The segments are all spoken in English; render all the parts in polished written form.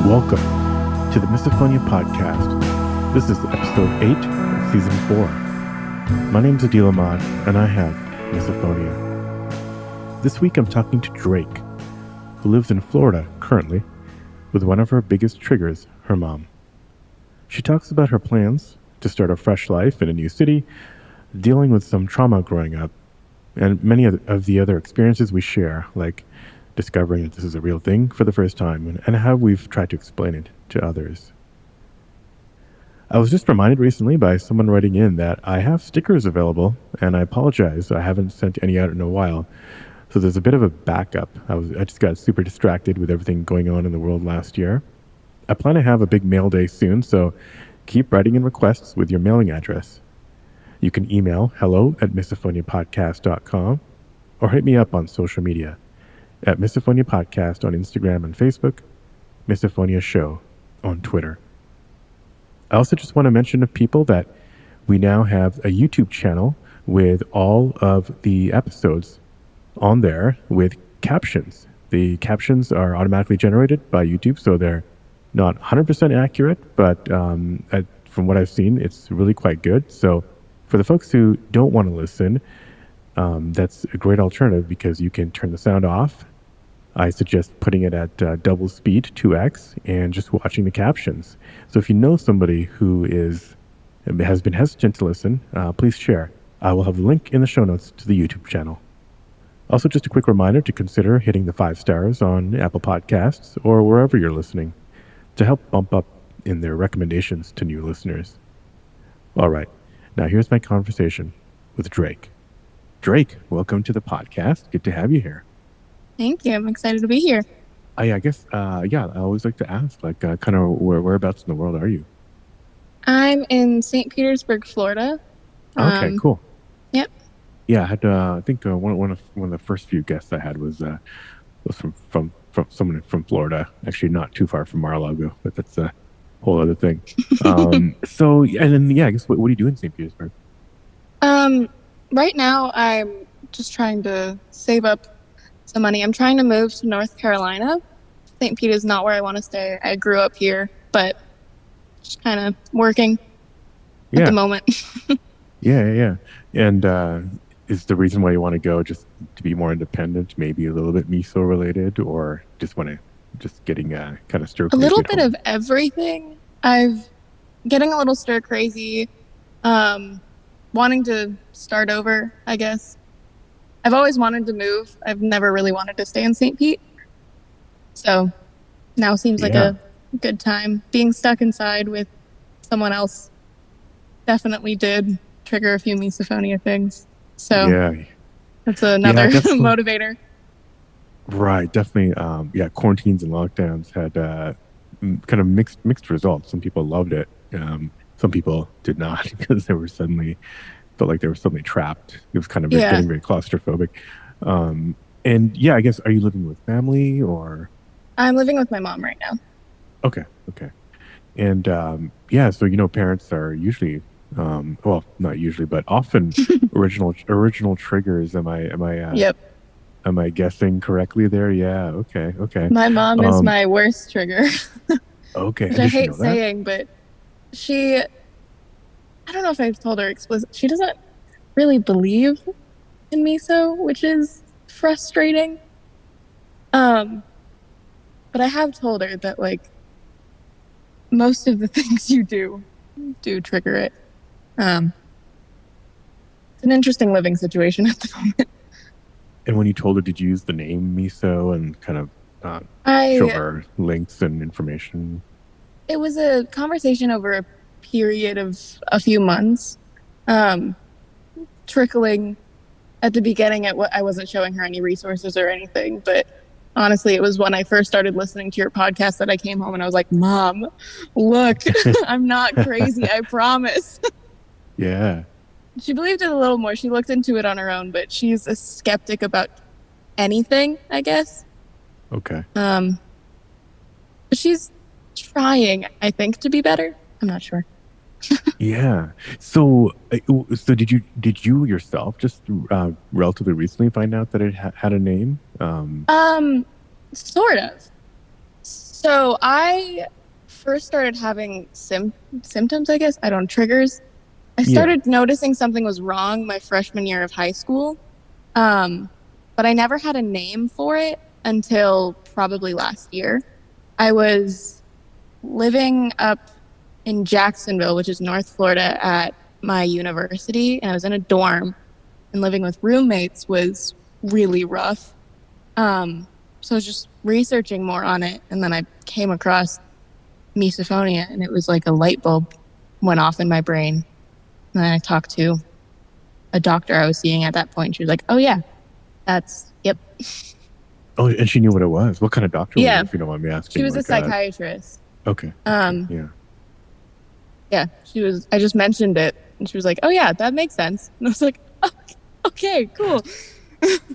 Welcome to the Misophonia Podcast. This is episode 8 of season 4. My name's Adil Ahmad, and I have misophonia. This week I'm talking to Drake, who lives in Florida currently, with one of her biggest triggers, her mom. She talks about her plans to start a fresh life in a new city, dealing with some trauma growing up, and many of the other experiences we share, like discovering that this is a real thing for the first time and how we've tried to explain it to others. I was just reminded recently by someone writing in that I have stickers available, and I apologize, I haven't sent any out in a while. So there's a bit of a backup. I just got super distracted with everything going on in the world last year. I plan to have a big mail day soon, so keep writing in requests with your mailing address. You can email hello@misophoniapodcast.com or hit me up on social media at Misophonia Podcast on Instagram and Facebook, Misophonia Show on Twitter. I also just want to mention to people that we now have a YouTube channel with all of the episodes on there with captions. The captions are automatically generated by YouTube, so they're not 100% accurate, but from what I've seen, it's really quite good. So for the folks who don't want to listen, that's a great alternative because you can turn the sound off. I suggest putting it at double speed, 2x, and just watching the captions. So if you know somebody who has been hesitant to listen, please share. I will have the link in the show notes to the YouTube channel. Also, just a quick reminder to consider hitting the 5 stars on Apple Podcasts or wherever you're listening to help bump up in their recommendations to new listeners. All right, now here's my conversation with Drake. Drake, welcome to the podcast. Good to have you here. Thank you. I'm excited to be here. I guess, I always like to ask, kind of whereabouts in the world are you? I'm in St. Petersburg, Florida. Okay, cool. Yep. Yeah, I had, I think one of the first few guests I had was from someone from Florida, actually not too far from Mar-a-Lago, but that's a whole other thing. So, and then, I guess, what do you do in St. Petersburg? Right now, I'm just trying to save up some money. I'm trying to move to North Carolina. St. Pete is not where I want to stay. I grew up here, but just kind of working at the moment. Yeah. And is the reason why you want to go just to be more independent, maybe a little bit miso related, or just getting kind of stir crazy? A little bit of everything. I've getting a little stir crazy, wanting to start over, I guess. I've always wanted to move. I've never really wanted to stay in St. Pete. So now seems like a good time. Being stuck inside with someone else definitely did trigger a few misophonia things. So that's another motivator. Right, definitely. Quarantines and lockdowns had kind of mixed results. Some people loved it. Some people did not because felt like they were suddenly trapped. It was kind of getting very claustrophobic. And I guess, are you living with family or? I'm living with my mom right now. Okay. And so parents are usually, well, not usually, but often original triggers. Am I? Yep. Am I guessing correctly there? Yeah. Okay. My mom is my worst trigger. Okay. Which I hate saying, but I don't know if I've told her explicitly. She doesn't really believe in miso, which is frustrating. But I have told her that most of the things you do trigger it. It's an interesting living situation at the moment. And when you told her, did you use the name miso and kind of show her links and information? It was a conversation over a period of a few months, trickling at the beginning at what I wasn't showing her any resources or anything, but honestly, it was when I first started listening to your podcast that I came home and I was like, Mom, look, I'm not crazy, I promise. Yeah. She believed it a little more. She looked into it on her own, but she's a skeptic about anything, I guess. Okay. But she's trying, I think, to be better. I'm not sure. Yeah. So did you yourself just relatively recently find out that it had a name? Sort of. So I first started having symptoms, I guess. I don't triggers. I Yeah. started noticing something was wrong my freshman year of high school. Um, but I never had a name for it until probably last year. I was living up in Jacksonville, which is North Florida, at my university, and I was in a dorm, and living with roommates was really rough. Um, so I was just researching more on it, and then I came across misophonia, and it was like a light bulb went off in my brain. And then I talked to a doctor I was seeing at that point. She was like, "Oh yeah, yep." Oh, and she knew what it was. What kind of doctor was it, Yeah, if you don't mind me she asking? was a psychiatrist. Okay. Um, Yeah. yeah, she was. I just mentioned it, and she was like, "Oh yeah, that makes sense." And I was like, oh, "Okay, cool."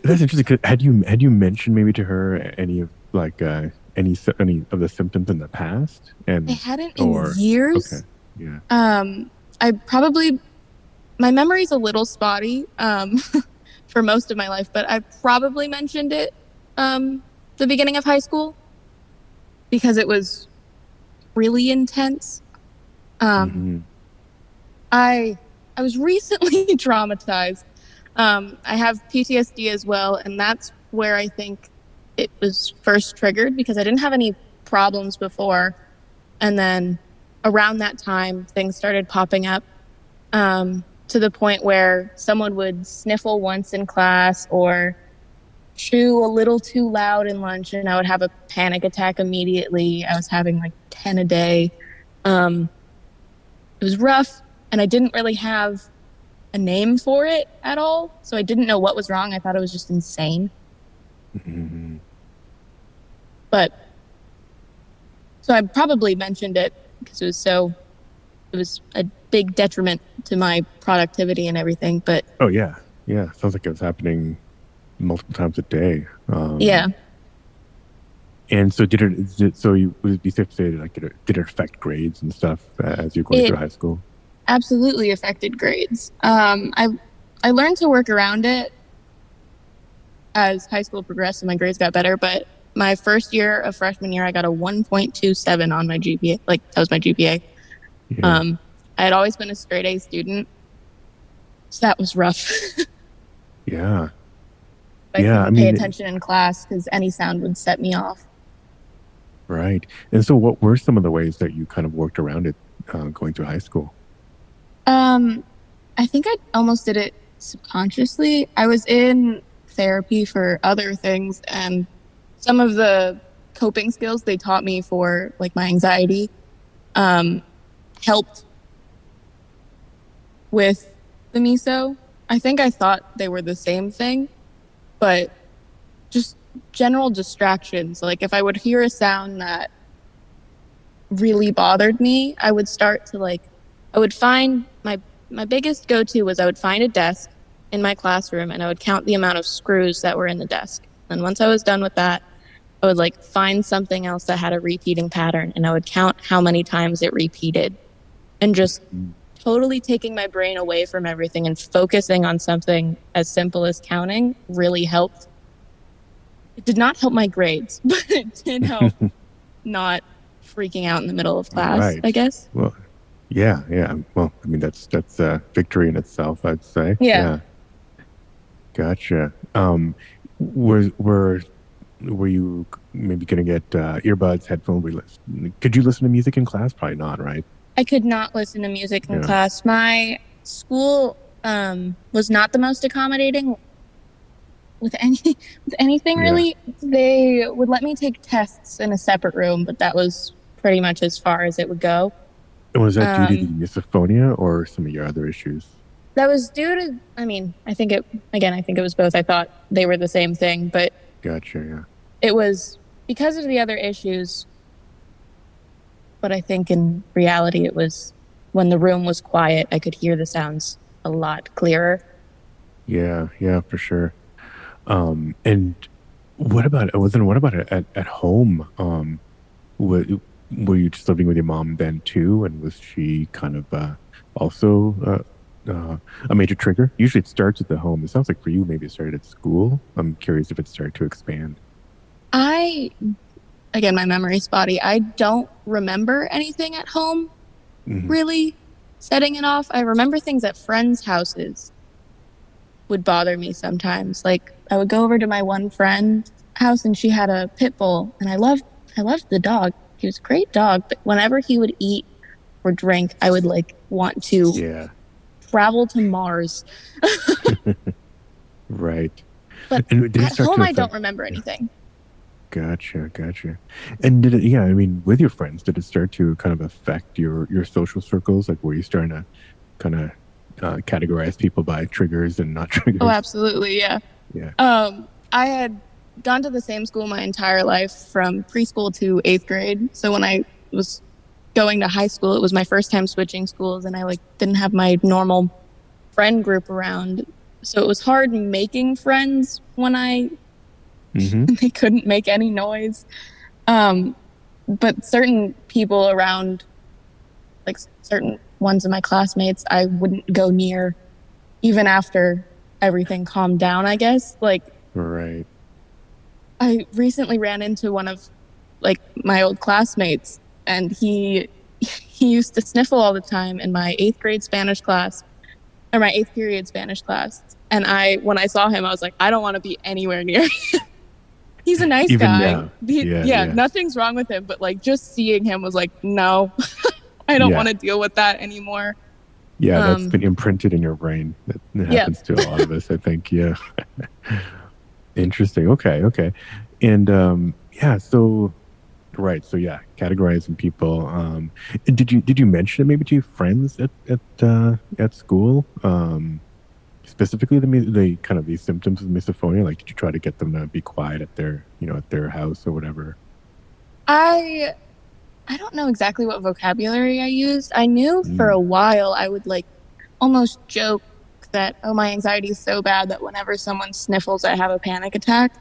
That's interesting. 'Cause had you mentioned maybe to her any of like any of the symptoms in the past, I and hadn't in or okay, years. yeah. I probably my memory's a little spotty for most of my life, but I probably mentioned it the beginning of high school because it was really intense. Um, Hmm. I I was recently traumatized. I have PTSD as well, and that's where I think it was first triggered because I didn't have any problems before, and then around that time things started popping up to the point where someone would sniffle once in class or chew a little too loud in lunch, and I would have a panic attack immediately. I was having like 10 a day. Um, it was rough, and I didn't really have a name for it at all. So I didn't know what was wrong. I thought it was just insane. Hmm. But so I probably mentioned it because it was a big detriment to my productivity and everything. But Oh yeah, yeah. Sounds like it was happening multiple times a day. yeah, And so so you would it be safe to say that like did it affect grades and stuff as you're going it through high school? absolutely affected grades. I learned to work around it as high school progressed and my grades got better. But my first year of freshman year, I got a 1.27 on my GPA. Like that was my GPA. Yeah. Um, I had always been a straight A student, so that was rough. Yeah. I Yeah. I couldn't pay mean, attention in class because any sound would set me off. right. And so, what were some of the ways that you kind of worked around it going through high school? Um, I think I almost did it subconsciously. I was in therapy for other things, and some of the coping skills they taught me for like my anxiety um, helped with the miso. I think I thought they were the same thing, but just general distractions. Like if I would hear a sound that really bothered me, I would start to like I would find my biggest go-to was I would find a desk in my classroom and I would count the amount of screws that were in the desk. And once I was done with that, I would like find something else that had a repeating pattern and I would count how many times it repeated and just Mm. totally taking my brain away from everything and focusing on something as simple as counting really helped. It did not help my grades, but it did help not freaking out in the middle of class, I Right. guess. Well, yeah, yeah. Well, I mean, that's victory in itself, I'd say. Yeah. Yeah. Gotcha. Were you maybe gonna get earbuds, headphones? Could you listen to music in class? Probably not, right? I could not listen to music in Yeah. class. My school was not the most accommodating with any with anything Yeah. really. They would let me take tests in a separate room, but that was pretty much as far as it would go. And was that due to the Um, misophonia or some of your other issues? that was due to, I mean, I think it was both. I thought they were the same thing, but Gotcha. Yeah. it was because of the other issues. But I think in reality, it was when the room was quiet, I could hear the sounds a lot clearer. Yeah. Yeah. For sure. And what about at home? Were, were you just living with your mom then too? And was she kind of also a major trigger? Usually it starts at the home. It sounds like for you, maybe it started at school. I'm curious if it started to expand. I again, my memory's spotty. I don't remember anything at home Hmm. really setting it off. I remember things at friends' houses would bother me sometimes. Like I would go over to my one friend's house and she had a pit bull and I loved the dog. He was a great dog, but whenever he would eat or drink, I would like want to Yeah. travel to Mars. Right. But And did it at start home to I don't affect? remember Yeah. anything. Gotcha. And did it? Yeah. I mean, with your friends, did it start to kind of affect your social circles? Like, were you starting to kind of categorize people by triggers and not Oh, triggers? absolutely, yeah. Yeah. I had gone to the same school my entire life from preschool to 8th grade. So when I was going to high school, it was my first time switching schools and I like didn't have my normal friend group around. So it was hard making friends when Hmm. they couldn't make any noise. Um, but certain people around, like certain ones of my classmates, I wouldn't go near even after everything calmed down, I guess. Like Right. I recently ran into one of like my old classmates and he used to sniffle all the time in my 8th grade Spanish class or my 8th period Spanish class. And when I saw him, I was like, I don't want to be anywhere near. He's a nice Even guy. now. Yeah. Yeah, Yeah. nothing's wrong with him, but like just seeing him was like, no, I don't want Yeah. to deal with that anymore. Yeah. That's Um, been imprinted in your brain. That yeah. happens to a lot of us, I think. Yeah. Interesting. Okay. And yeah. So right. So yeah, categorizing people. And did you mention it maybe to your friends at school? Specifically the kind of these symptoms of misophonia. Like, did you try to get them to be quiet at their house or whatever? I I don't know exactly what vocabulary I used. I knew for Mm, a while I would like almost joke that, oh, my anxiety is so bad that whenever someone sniffles, I have a panic attack.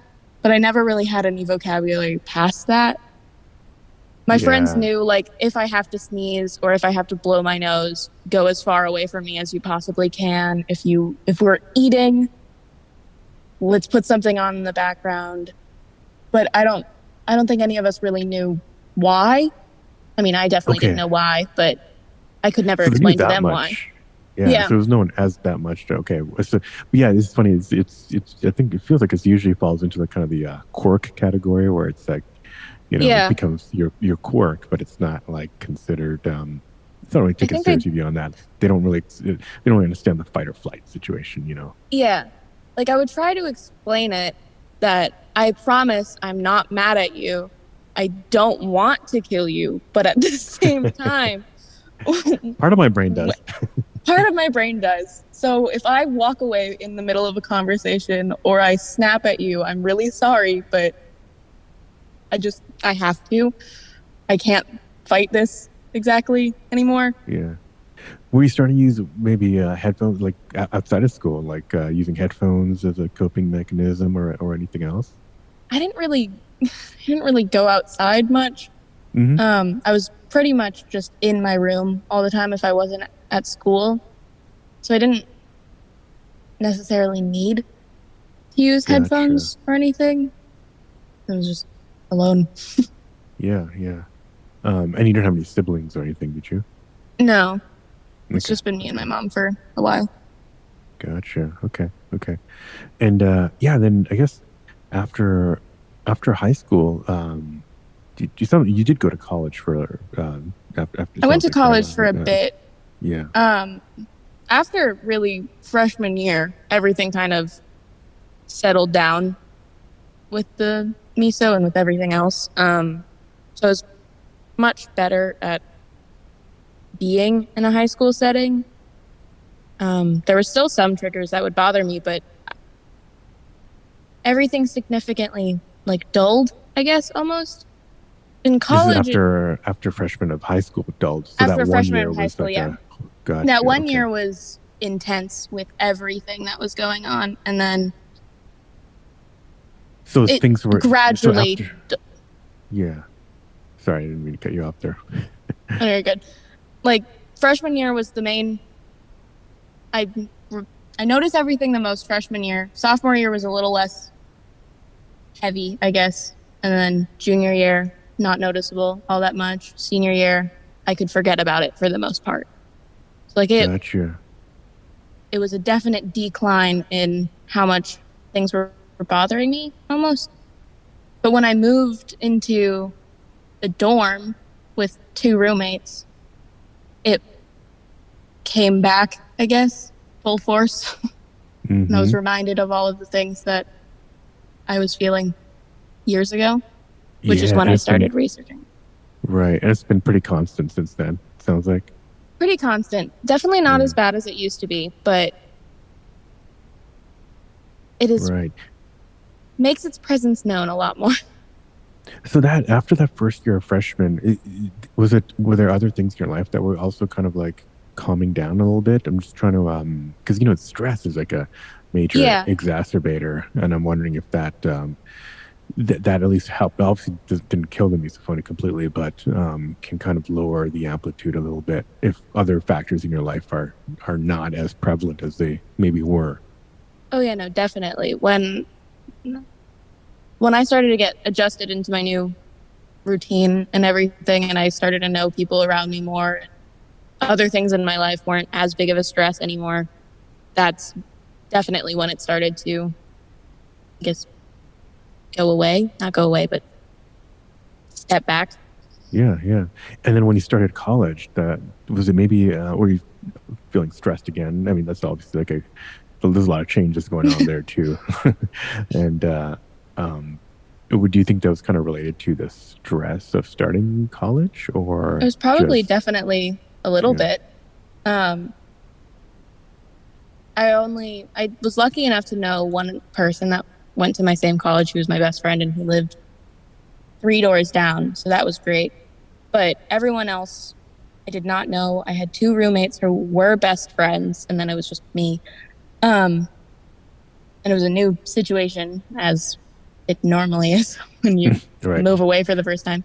But I never really had any vocabulary past that. My friends yeah. knew like if I have to sneeze or if I have to blow my nose, go as far away from me as you possibly can. If we're eating, let's put something on in the background. But I don't think any of us really knew why. I mean, I definitely didn't Okay. know why, but I could never So they knew explain to that them why. much. Yeah. Yeah. So it was known as that much. Okay. So, but yeah, it's funny. It's. I think it feels like it usually falls into the kind of the quirk category where it's like, it Yeah. becomes your quirk, but it's not like considered. It's not really I taken think I seriously beyond that. They don't really understand the fight or flight situation. yeah. Like I would try to explain it that I promise I'm not mad at you. I don't want to kill you, but at the same time, Part of my brain does. part of my brain does. So if I walk away in the middle of a conversation or I snap at you, I'm really sorry, but I have to. I can't fight this exactly anymore. Yeah. Were you starting to use maybe headphones like outside of school, like using headphones as a coping mechanism or anything else? I didn't really I didn't really go outside much. Hmm. I was pretty much just in my room all the time if I wasn't at school. So I didn't necessarily need to use Gotcha. headphones or anything. I was just alone. Yeah. And you don't have any siblings or anything, did you? No, it's Okay. just been me and my mom for a while. Gotcha. Okay. And yeah, then I guess after after high school, you did go to college for after I went sounds to like right college for a bit. yeah. Um, After really freshman year, everything kind of settled down with the miso and with everything else. So I was much better at being in a high school setting. There were still some triggers that would bother me, but everything significantly like dulled, I guess, almost. In This is college, after freshman of high school adults. So that after one freshman year in high was school, like yeah. a That gotcha. one Okay. year was intense with everything that was going on. And then So it things were so gradually, after yeah. Sorry, I didn't mean to cut you off there. very good. Like freshman year was the main, I, I noticed everything the most freshman year. Sophomore year was a little less heavy, I guess. And then junior year not noticeable all that much. Senior year, I could forget about it for the most part. So like Gotcha. it was a definite decline in how much things were bothering me almost. But when I moved into the dorm with two roommates, it came back, I guess, full force. And I was Mm-hmm. reminded of all of the things that I was feeling years ago, which is Yeah, when and I it's been started researching. right, and it's been pretty constant since then. Sounds like. Pretty constant. Definitely not Yeah. as bad as it used to be, but it is Right. makes its presence known a lot more. So that after that first year of freshman, were there other things in your life that were also kind of like calming down a little bit? I'm just trying to because stress is like a major Yeah. exacerbator, and I'm wondering if that at least helped. Obviously, didn't kill the misophonia completely, but can kind of lower the amplitude a little bit if other factors in your life are not as prevalent as they maybe were. Oh yeah, no, definitely. When I started to get adjusted into my new routine and everything, and I started to know people around me more, other things in my life weren't as big of a stress anymore. That's definitely when it started to, I guess, go away. Not go away, but step back. Yeah, yeah. And then when you started college, that was it. Maybe were you feeling stressed again? I mean, that's obviously like there's a lot of changes going on there too. And um, do you think that was kind of related to the stress of starting college, It or was probably just definitely a little yeah? bit. Um, I was lucky enough to know one person that went to my same college who was my best friend, and he lived three doors down. So that was great. But everyone else, I did not know. I had two roommates who were best friends, and then it was just me. Um, and it was a new situation, as it normally is when you Right. move away for the first time.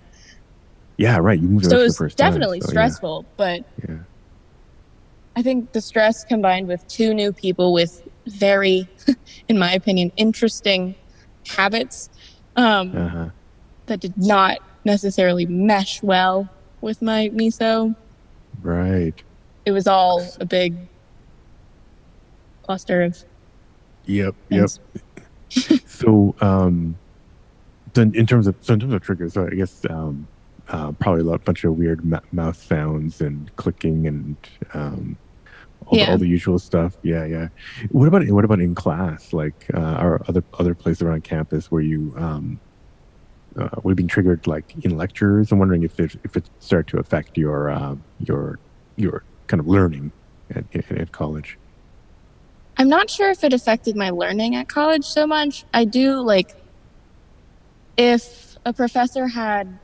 Yeah, right. You moved away So it for the was first time, definitely so yeah, stressful, but yeah. I think the stress combined with two new people with very, in my opinion, interesting habits um, Uh-huh. that did not necessarily mesh well with my miso. Right. It was all a big cluster of Yep, yep. things. So, in terms of triggers, so I guess probably a bunch of weird mouth sounds and clicking and all Yeah. the usual stuff. Yeah, yeah. What about in class? Like, or other places around campus where you would have been triggered, like in lectures? I'm wondering if it started to affect your kind of learning at college. I'm not sure if it affected my learning at college so much. I do like if a professor had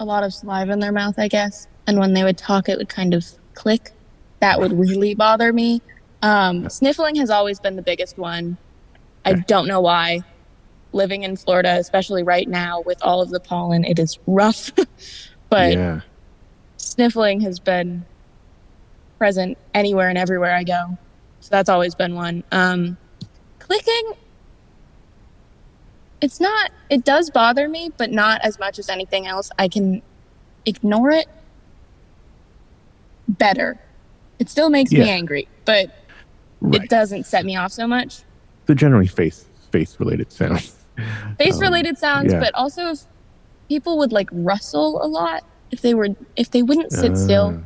a lot of saliva in their mouth, I guess, and when they would talk, it would kind of click. That would really bother me. Sniffling has always been the biggest one. I Okay. don't know why. Living in Florida, especially right now with all of the pollen, it is rough. But Yeah. sniffling has been present anywhere and everywhere I go. So that's always been one. Clicking, it does bother me, but not as much as anything else. I can ignore it better. It still makes me Yeah. angry, but it Right. doesn't set me off so much. So generally face related sounds. Face related sounds, Yeah. but also if people would like rustle a lot, if they wouldn't sit still, Uh,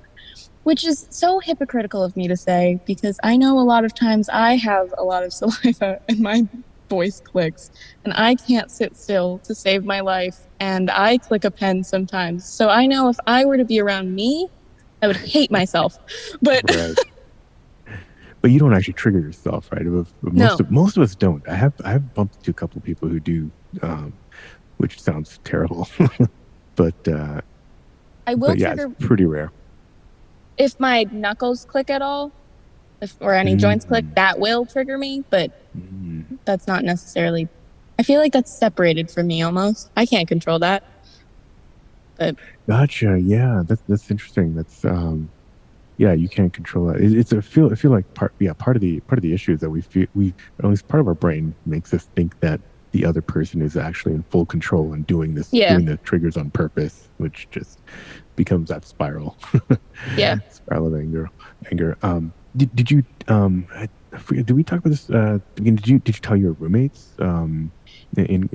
which is so hypocritical of me to say because I know a lot of times I have a lot of saliva and my voice clicks and I can't sit still to save my life and I click a pen sometimes. So I know if I were to be around me, I would hate myself. But right. But you don't actually trigger yourself, right? no, Most of us don't. I have bumped into a couple of people who do, which sounds terrible, but I will yeah, it's trigger pretty rare. if my knuckles click at all, or any joints click, Mm, that will trigger me, but mm. that's not necessarily. I feel like that's separated from me almost. I can't control that. But Gotcha. Yeah, that's interesting. That's yeah, you can't control that. I feel like part of the issue is that we feel, at least part of our brain makes us think that the other person is actually in full control and doing Yeah. the triggers on purpose, which just becomes that spiral. Yeah. Spiral of anger. Did you I forget, did we talk about this? Again, did you tell your roommates in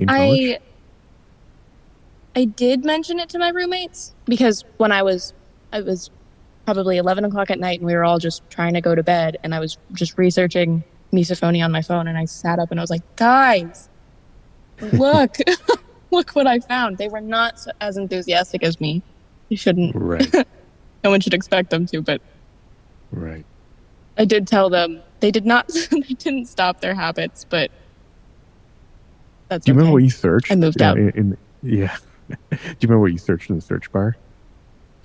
college? I did mention it to my roommates because when I was probably 11 o'clock at night and we were all just trying to go to bed and I was just researching misophonia on my phone and I sat up and I was like, guys, look, look what I found. They were not as enthusiastic as me. You shouldn't. Right. No one should expect them to, but Right. I did tell them. They did not. They didn't stop their habits, but that's Do you okay. remember what you searched? I moved out. Yeah. Do you remember what you searched in the search bar?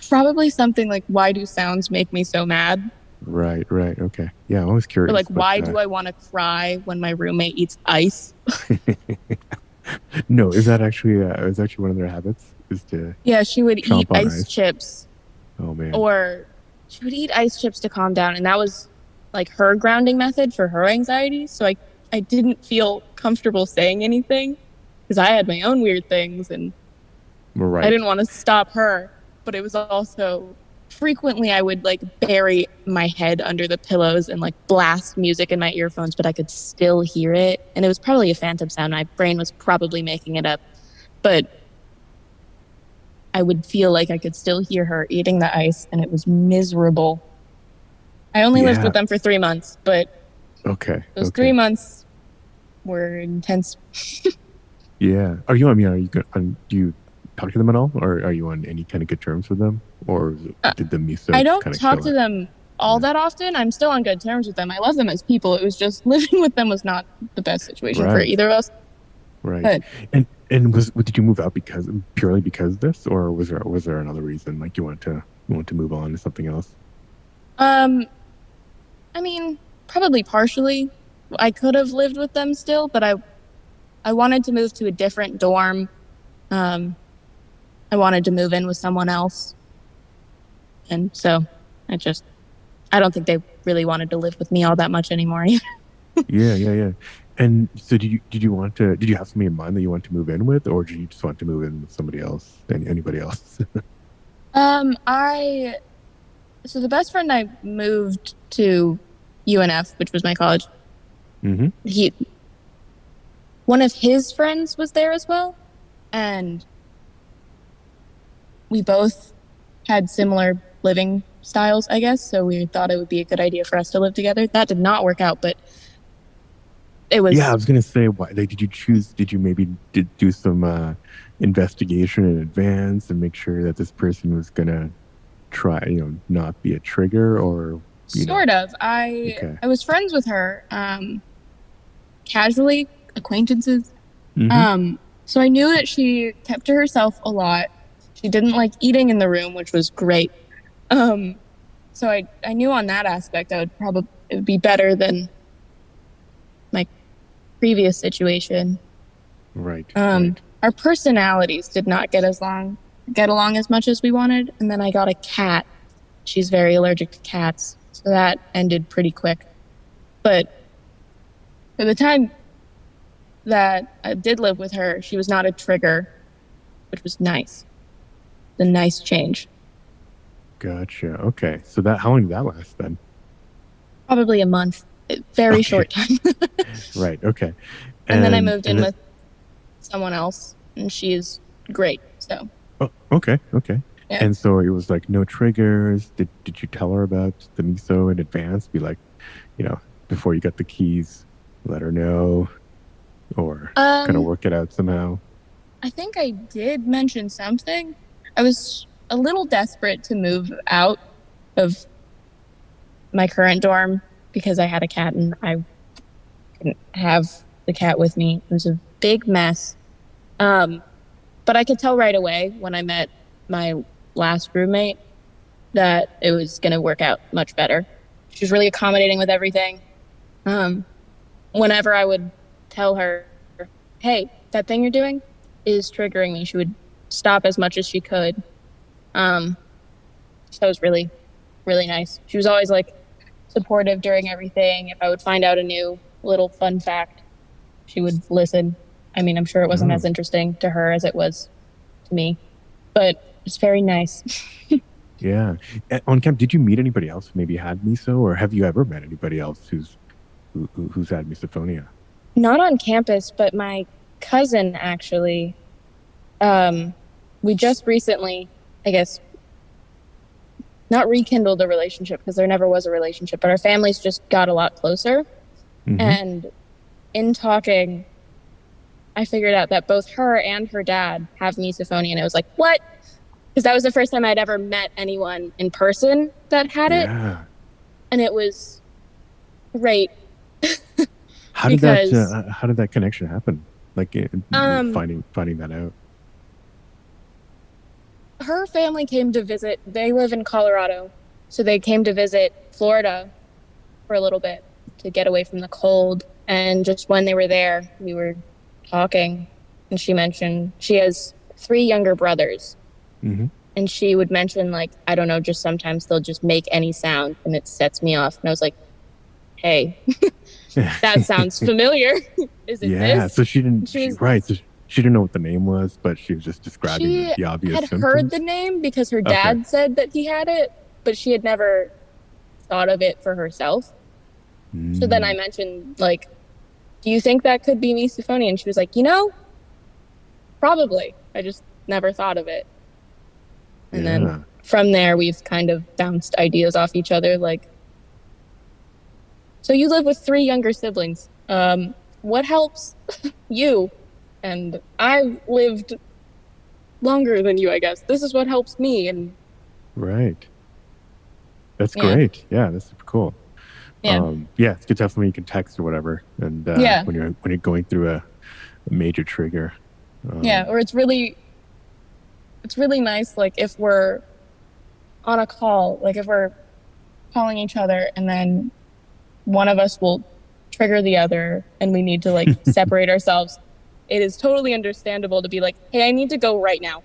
Probably something like, why do sounds make me so mad? Right. Okay. Yeah, I'm always curious. Or like, why do I want to cry when my roommate eats ice? No, is that actually one of their habits? Is to Yeah, she would eat ice chips. Oh man. Or she would eat ice chips to calm down, and that was like her grounding method for her anxiety. So I didn't feel comfortable saying anything because I had my own weird things and Right. I didn't want to stop her. But it was also frequently I would like bury my head under the pillows and like blast music in my earphones, but I could still hear it. And it was probably a phantom sound. My brain was probably making it up. But I would feel like I could still hear her eating the ice, and it was miserable. I only lived with them for 3 months, but those 3 months were intense. Yeah. Are you good? Do you talk to them at all, or are you on any kind of good terms with them, or did the miso? I don't talk to them all that often. I'm still on good terms with them. I love them as people. It was just living with them was not the best situation for either of us. Right. But, and did you move out purely because of this, or was there another reason, like you want to move on to something else? I mean, probably partially. I could have lived with them still, but I wanted to move to a different dorm. I wanted to move in with someone else. And so I don't think they really wanted to live with me all that much anymore. Yeah. And so did you have somebody in mind that you want to move in with, or did you just want to move in with somebody else, anybody else? So the best friend I moved to UNF, which was my college. Mm-hmm. One of his friends was there as well. And we both had similar living styles, I guess. So we thought it would be a good idea for us to live together. That did not work out, but it was. Yeah, I was going to say, why did you maybe do some investigation in advance and make sure that this person was going to try, not be a trigger, or sort of. I was friends with her, casually, acquaintances. Mm-hmm. So I knew that she kept to herself a lot. She didn't like eating in the room, which was great. So I knew on that aspect it would be better than my previous situation. Right. Our personalities did not get along as much as we wanted, and then I got a cat. She's very allergic to cats, so that ended pretty quick. But by the time that I did live with her, she was not a trigger, which was nice. The nice change. Gotcha. Okay. So how long did that last then? Probably a month. Very short time. Right. Okay. And then I moved in with someone else, and she's great. So. Oh, okay. Yeah. And so it was like no triggers. Did you tell her about the miso in advance? Be like, before you got the keys, let her know, or kind of work it out somehow. I think I did mention something. I was a little desperate to move out of my current dorm because I had a cat and I couldn't have the cat with me. It was a big mess. But I could tell right away when I met my last roommate that it was going to work out much better. She was really accommodating with everything. Whenever I would tell her, hey, that thing you're doing is triggering me, she would stop as much as she could. So it was really, really nice. She was always like supportive during everything. If I would find out a new little fun fact, she would listen. I mean, I'm sure it wasn't as interesting to her as it was to me, but it's very nice. Yeah. On camp, did you meet anybody else who maybe had miso, or have you ever met anybody else who's had misophonia? Not on campus, but my cousin actually. We just recently, I guess, not rekindled a relationship because there never was a relationship, but our families just got a lot closer. Mm-hmm. And in talking, I figured out that both her and her dad have misophonia, and it was like, what? Because that was the first time I'd ever met anyone in person that had it, and it was great. How did that connection happen? Like finding that out. Her family came to visit. They live in Colorado, so they came to visit Florida for a little bit to get away from the cold. And just when they were there, we were talking, and she mentioned she has 3 younger brothers. Mm-hmm. And she would mention, like, I don't know, just sometimes they'll just make any sound and it sets me off. And I was like, hey, that sounds familiar. Is it this? Yeah, so she didn't, so she didn't know what the name was, but she was just describing the obvious symptoms. She had heard the name because her dad said that he had it, but she had never thought of it for herself. So then I mentioned, like, do you think that could be misophonia? And she was like, probably. I just never thought of it. And then from there, we've kind of bounced ideas off each other. Like, so you live with 3 younger siblings. What helps you? And I've lived longer than you, I guess. This is what helps me. And right. That's great. Yeah, that's super cool. Yeah. It's good to have someone you can text or whatever. And when you're going through a major trigger. Or it's really nice, like, if we're on a call, like if we're calling each other and then one of us will trigger the other and we need to, like, separate ourselves. It is totally understandable to be like, hey, I need to go right now.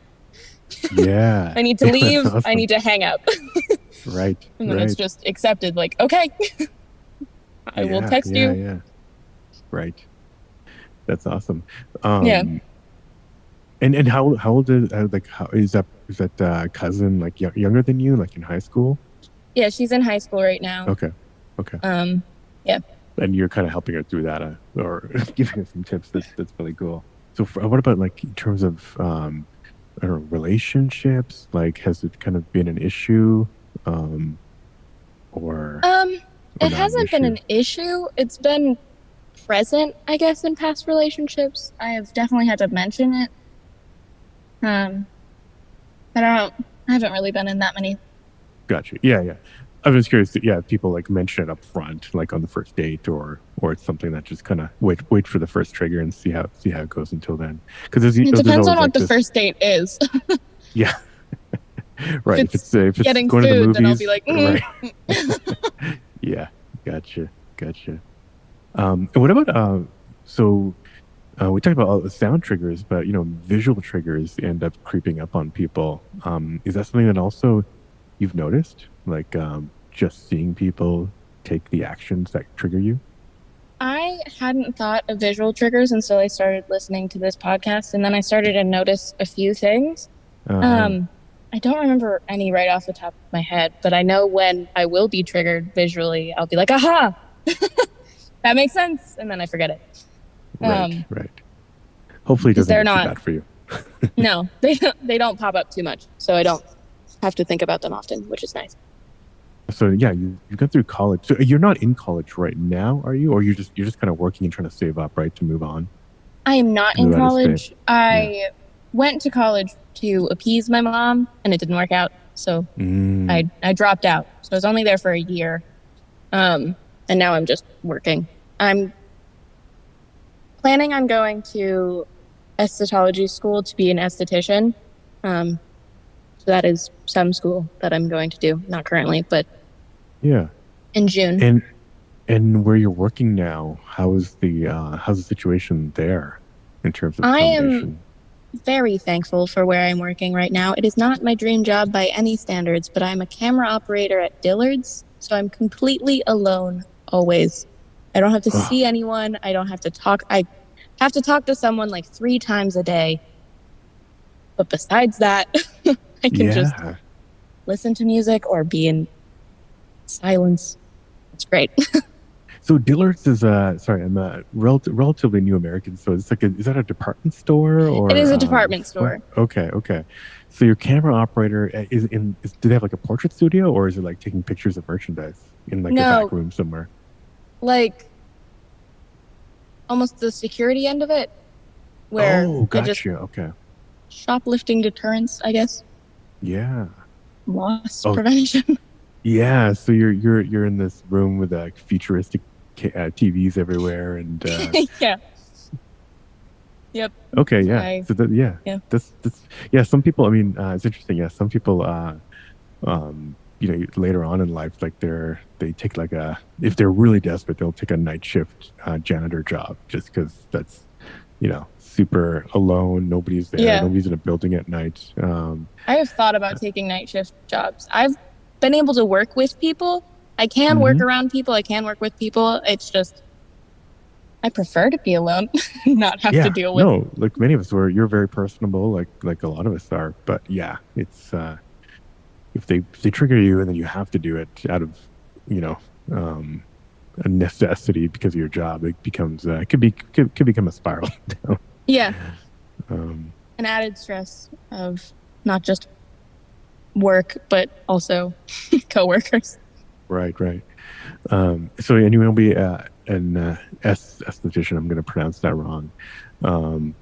Yeah. I need to leave. Awesome. I need to hang up. Right. And then it's just accepted, like, okay, I will text you. Yeah. Right. That's awesome. And how old is that cousin, like, younger than you, like in high school? Yeah, she's in high school right now. Okay. Yeah. And you're kind of helping her through that, or giving her some tips. That's really cool. So what about, like, in terms of I don't know, relationships? Like, has it kind of been an issue, or it hasn't been an issue. It's been present, I guess, in past relationships. I have definitely had to mention it. I haven't really been in that many. Gotcha. Yeah. I was curious. If people, like, mention it up front, like on the first date, or it's something that just kind of wait for the first trigger and see how it goes until then. Because it depends on what the first date is. Yeah. Right. If it's getting going food, to the movies, then I'll be like, right. Yeah. Gotcha. And what about we talked about all the sound triggers, but visual triggers end up creeping up on people. Is that something that also you've noticed? Like, just seeing people take the actions that trigger you? I hadn't thought of visual triggers until I started listening to this podcast, and then I started to notice a few things. I don't remember any right off the top of my head, but I know when I will be triggered visually, I'll be like, aha, that makes sense. And then I forget it. Right. Hopefully it doesn't get too bad for you. No, they don't pop up too much. So I don't have to think about them often, which is nice. So yeah, you've gone through college. So you're not in college right now, are you? Or you're just kind of working and trying to save up, right, to move on? I am not in college. I went to college to appease my mom, and it didn't work out. So I dropped out. So I was only there for a year. And now I'm just working. I'm planning on going to esthetology school to be an esthetician. So that is some school that I'm going to do. Not currently, but in June. And where you're working now, how's the situation there in terms of accommodation? I am very thankful for where I'm working right now. It is not my dream job by any standards, but I'm a camera operator at Dillard's, so I'm completely alone always. I don't have to see anyone. I don't have to talk. have to talk to someone like 3 times a day. But besides that, I can just Yeah. listen to music or be in silence. It's great. So Dillard's is sorry, I'm a relatively new American, so it's like is that a department store It or is a department store. Okay, okay. So your camera operator do they have like a portrait studio, or is it like taking pictures of merchandise in like a back No, room somewhere? like almost the security end of it, where Oh, I just gotcha. Okay. shoplifting deterrence, I guess, Yeah. loss Oh, prevention. yeah. So you're in this room with like futuristic TVs everywhere, and Yeah. Yep. okay, yeah. I So that yeah, yeah. that's yeah. Some people, I mean, it's interesting. Yeah, some people, you know, later on in life, like they take like a if they're really desperate, they'll take a night shift janitor job just because that's you know super alone. Nobody's there. Yeah. Nobody's in a building at night. I have thought about taking night shift jobs. I've been able to work with people. I can work Mhm. around people. I can work with people. It's just I prefer to be alone, not have to Yeah, deal with. no, like many of us were. You're very personable, like a lot of us are. But yeah, it's if they trigger you and then you have to do it out of you know um, a necessity because of your job, it becomes it could become a spiral down. Yeah, Um, an added stress of not just work but also coworkers. right, right. So and you will be an esthetician. I'm going to pronounce that wrong. Um,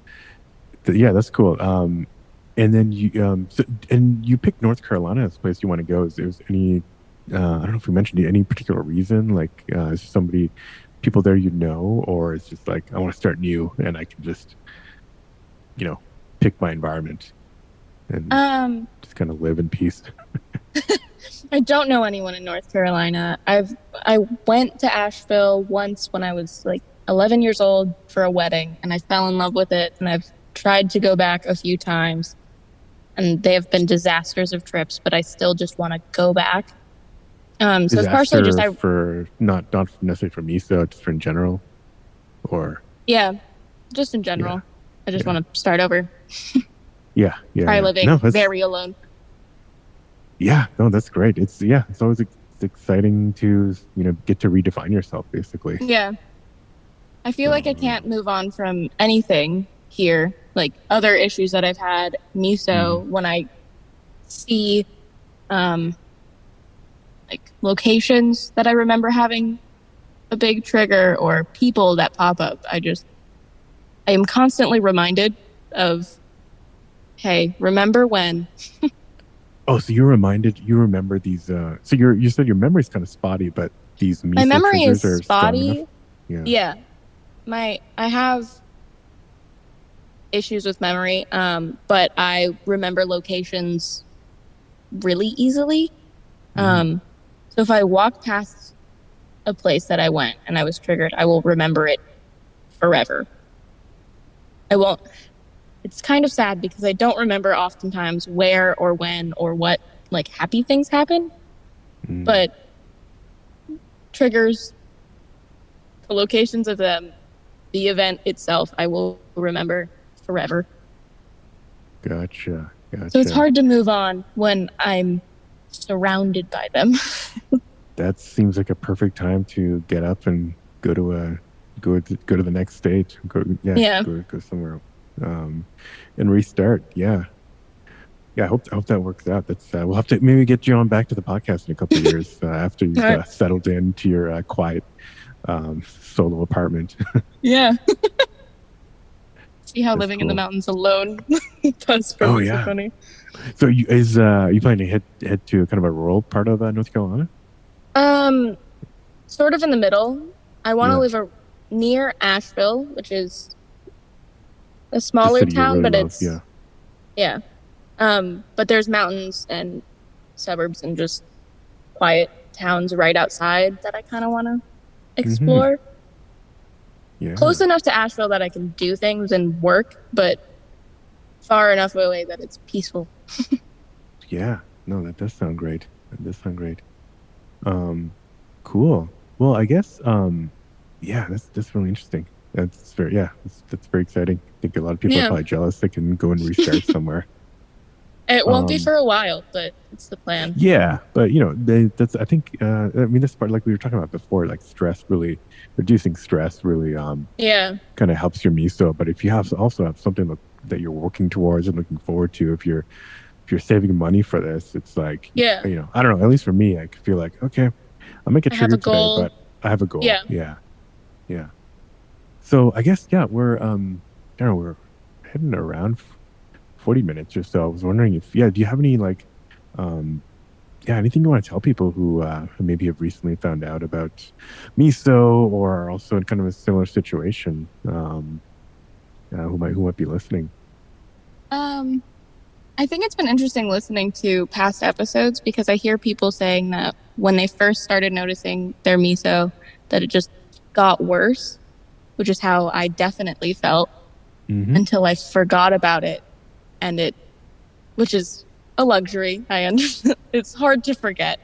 yeah, that's cool. And then and you picked North Carolina as a place you want to go. Is there any? I don't know if we mentioned any particular reason. Like, is somebody, people there you know, or it's just like I want to start new and I can just, you know, pick my environment and Um, just kind of live in peace. I don't know anyone in North Carolina. I went to Asheville once when I was like 11 years old for a wedding, and I fell in love with it. And I've tried to go back a few times, and they have been disasters of trips. But I still just want to go back. So it's partially just Disaster for not necessarily for me, so just for in general, or yeah, just in yeah, general. I just yeah, want to start over, yeah, try yeah. No, living that's very alone. yeah, no, that's great. It's yeah, it's always it's exciting to get to redefine yourself, basically. Yeah, I feel like I Um, can't move on from anything here. Like other issues that I've had, mm, miso, when I see um like locations that I remember having a big trigger or people that pop up, I am constantly reminded of, hey, remember when? oh, so you remember these. So you said your memory's kind of spotty, but these My miso memory is triggers are strong enough. spotty. Yeah. Yeah, I have issues with memory, but I remember locations really easily. Mm, So if I walk past a place that I went and I was triggered, I will remember it forever. I won't. It's kind of sad because I don't remember oftentimes where or when or what like happy things happen, mm, but triggers, the locations of them, the event itself, I will remember forever. gotcha, So it's gotcha. hard to move on when I'm surrounded by them. That seems like a perfect time to get up and go to the next stage. Yeah. Go somewhere, um, and restart. Yeah, yeah. I hope that works out. That's we'll have to maybe get you on back to the podcast in a couple of years after All you've right. settled into your quiet solo apartment. Yeah. See how That's living in the cool. mountains alone does for Oh me so yeah. funny. So you planning to head to kind of a rural part of North Carolina? Um, Sort of in the middle. I want to Yeah, live near Asheville, which is a the smaller city you town, really but love. Yeah. it's yeah. But there's mountains and suburbs and just quiet towns right outside that I kind of want to Hmm. explore. Close Yeah. enough to Asheville that I can do things and work, but far enough away that it's peaceful. Yeah. No, that does sound great. That does sound great. Um, cool. Well, I guess yeah, that's really interesting. That's very, yeah, that's very exciting. I think a lot of people are Yeah. probably jealous they can go and restart somewhere. It won't be Um, for a while, but it's the plan. Yeah, but that's I think I mean this part like we were talking about before, like stress really reducing stress really Yeah. kind of helps your miso. But if you also have something that you're working towards and looking forward to, if you're saving money for this, it's like Yeah. I don't know. At least for me, I feel like okay, I'll make a I have trigger a today, goal. but I have a goal. Yeah. Yeah. So I guess we're I don't know, we're heading around 40 minutes or so. I was wondering if do you have any like um anything you want to tell people who maybe have recently found out about miso or are also in kind of a similar situation, who might be listening? Um, I think it's been interesting listening to past episodes because I hear people saying that when they first started noticing their miso, that it just got worse, which is how I definitely felt Mm-hmm. until I forgot about it, which is a luxury. I understand. It's hard to forget,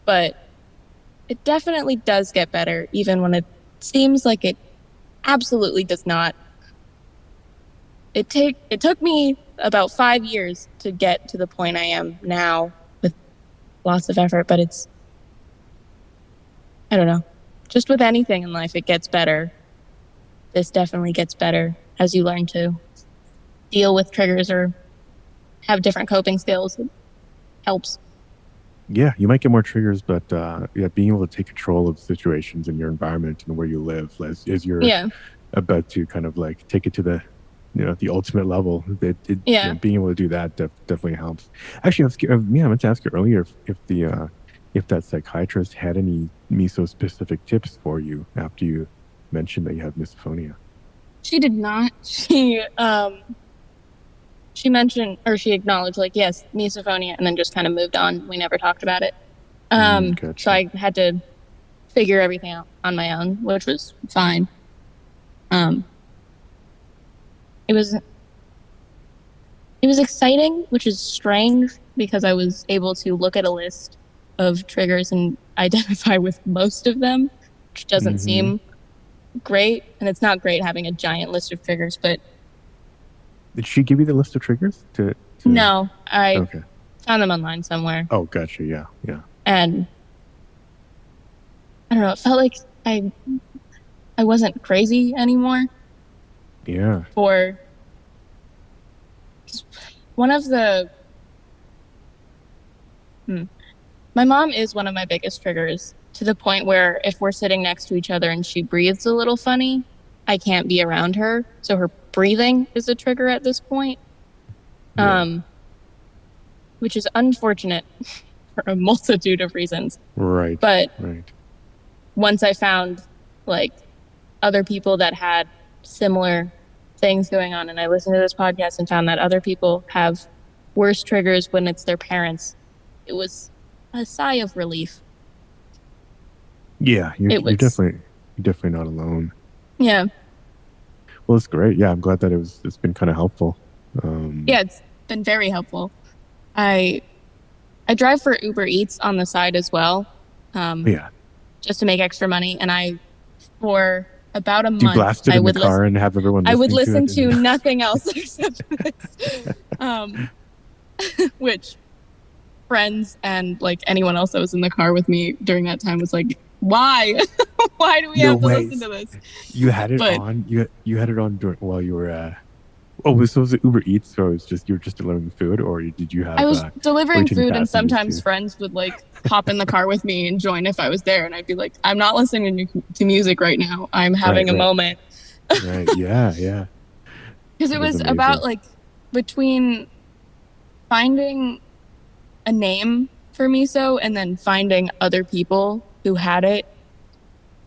but it definitely does get better, even when it seems like it absolutely does not. It took me about 5 years to get to the point I am now with lots of effort, but I don't know. Just with anything in life, it gets better. This definitely gets better as you learn to deal with triggers or have different coping skills. It helps. Yeah, you might get more triggers, but being able to take control of situations in your environment and where you live as you're Yeah. about to kind of like take it to the the ultimate level. Yeah. Being able to do that definitely helps. Actually, I meant to ask you earlier if that psychiatrist had any miso specific tips for you after you mentioned that you have misophonia. She did not. She mentioned or she acknowledged like yes, misophonia, and then just kind of moved on. We never talked about it. Gotcha. So I had to figure everything out on my own, which was fine. It was exciting, which is strange because I was able to look at a list of triggers and identify with most of them, which doesn't seem great. And it's not great having a giant list of triggers, but Did she give you the list of triggers to... no, I Okay. found them online somewhere. Oh, gotcha. Yeah. And I don't know, it felt like I wasn't crazy anymore. Yeah. For one of the my mom is one of my biggest triggers, to the point where if we're sitting next to each other and she breathes a little funny, I can't be around her. So her breathing is a trigger at this point. Which is unfortunate for a multitude of reasons. Right. But right. Once I found like other people that had similar things going on, and I listened to this podcast and found that other people have worse triggers when it's their parents, it was a sigh of relief. Yeah, you're definitely not alone. Yeah. Well, it's great. Yeah, I'm glad that it's been kind of helpful. Yeah, it's been very helpful. I drive for Uber Eats on the side as well. Just to make extra money, and for about a month, you blast it in the car and have everyone. I would listen to nothing else except this. Which friends and like anyone else that was in the car with me during that time was like, "Why? Why do we have to listen to this?" You had it on. You had it on while you were. Was it Uber Eats? So you were just delivering food, or did you have? I was delivering food, and sometimes too? friends would like hop in the car with me and join if I was there, and I'd be like, "I'm not listening to music right now. I'm having a moment." Right. Yeah. Because it was about like between finding a name for miso and then finding other people who had it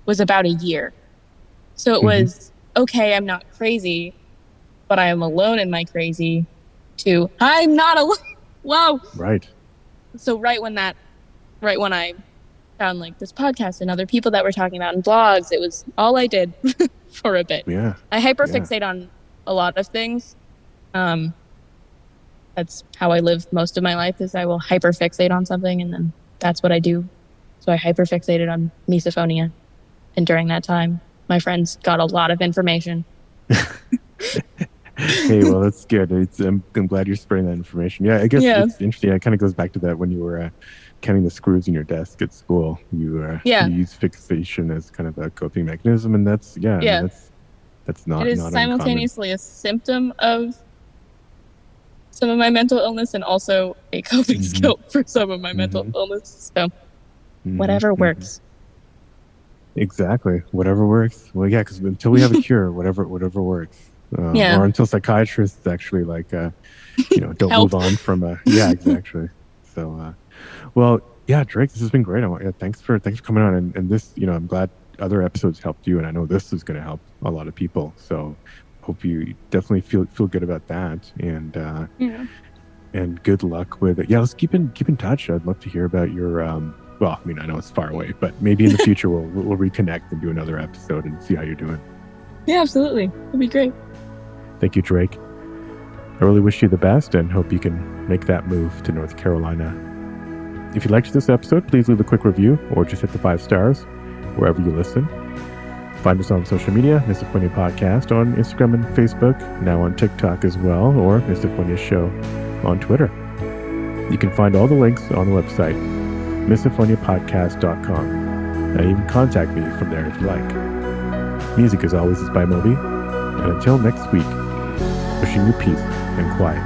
was about a year. So it was okay. I'm not crazy, but I am alone in my crazy. To I'm not alone. Whoa. Right. So right when I found like this podcast and other people that were talking about in blogs, it was all I did for a bit. Yeah. I hyperfixate on a lot of things. That's how I live most of my life, is I will hyperfixate on something and then that's what I do. So I hyperfixated on misophonia, and during that time my friends got a lot of information. Hey, well, that's good. I'm glad you're spreading that information. Yeah, I guess it's interesting. It kind of goes back to that when you were counting the screws in your desk at school. You use fixation as kind of a coping mechanism, and that's I mean, that's not. It is not simultaneously a symptom of some of my mental illness and also a coping skill for some of my mental illness. So whatever works. Exactly, whatever works. Well, yeah, because until we have a cure, whatever works. Or until psychiatrists actually don't move on from exactly. So, well, yeah, Drake, this has been great. Thanks for coming on, and this, I'm glad other episodes helped you, and I know this is going to help a lot of people. So, hope you definitely feel good about that, and good luck with it. Yeah, let's keep in touch. I'd love to hear about your well, I mean, I know it's far away, but maybe in the future we'll reconnect and do another episode and see how you're doing. Yeah, absolutely. It'd be great. Thank you, Drake. I really wish you the best and hope you can make that move to North Carolina. If you liked this episode, please leave a quick review or just hit the 5 stars wherever you listen. Find us on social media, Misophonia Podcast on Instagram and Facebook, now on TikTok as well, or Misophonia Show on Twitter. You can find all the links on the website, misophoniapodcast.com, and even contact me from there if you like. Music, as always, is by Moby, and until next week, wishing you peace and quiet.